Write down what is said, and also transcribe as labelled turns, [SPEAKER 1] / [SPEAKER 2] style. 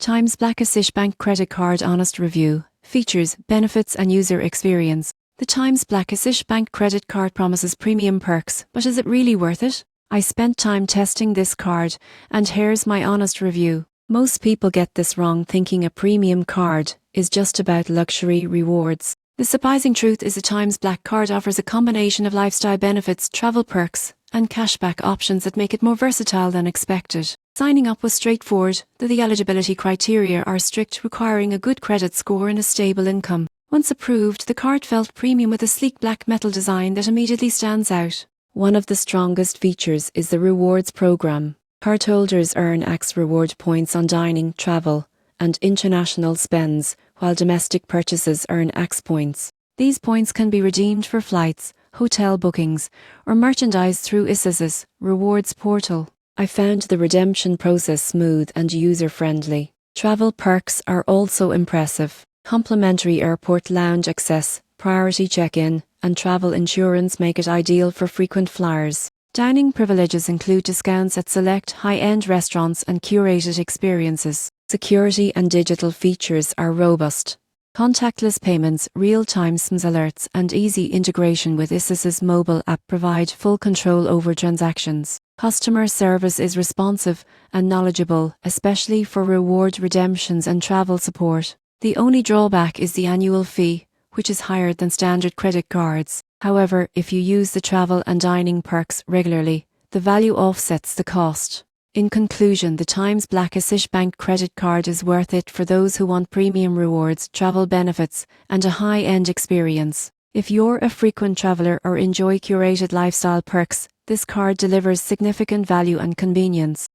[SPEAKER 1] Times Black ICICI Bank Credit Card Honest Review. Features, benefits and user experience. The Times Black ICICI Bank Credit Card promises premium perks, but is it really worth it? I spent time testing this card, and here's my honest review. Most people get this wrong, thinking a premium card is just about luxury rewards. The surprising truth is the Times Black Card offers a combination of lifestyle benefits, travel perks, and cashback options that make it more versatile than expected. Signing up was straightforward, though the eligibility criteria are strict, requiring a good credit score and a stable income. Once approved, the card felt premium with a sleek black metal design that immediately stands out. One of the strongest features is the rewards program. Cardholders earn X reward points on dining, travel, and international spends, while domestic purchases earn X points. These points can be redeemed for flights, hotel bookings, or merchandise through ICICI's rewards portal. I found the redemption process smooth and user-friendly. Travel perks are also impressive. Complimentary airport lounge access, priority check-in, and travel insurance make it ideal for frequent flyers. Dining privileges include discounts at select high-end restaurants and curated experiences. Security and digital features are robust. Contactless payments, real-time SMS alerts, and easy integration with ICICI's mobile app provide full control over transactions. Customer service is responsive and knowledgeable, especially for reward redemptions and travel support. The only drawback is the annual fee, which is higher than standard credit cards. However, if you use the travel and dining perks regularly, the value offsets the cost. In conclusion, the Times Black ICICI Bank credit card is worth it for those who want premium rewards, travel benefits, and a high-end experience. If you're a frequent traveller or enjoy curated lifestyle perks, this card delivers significant value and convenience.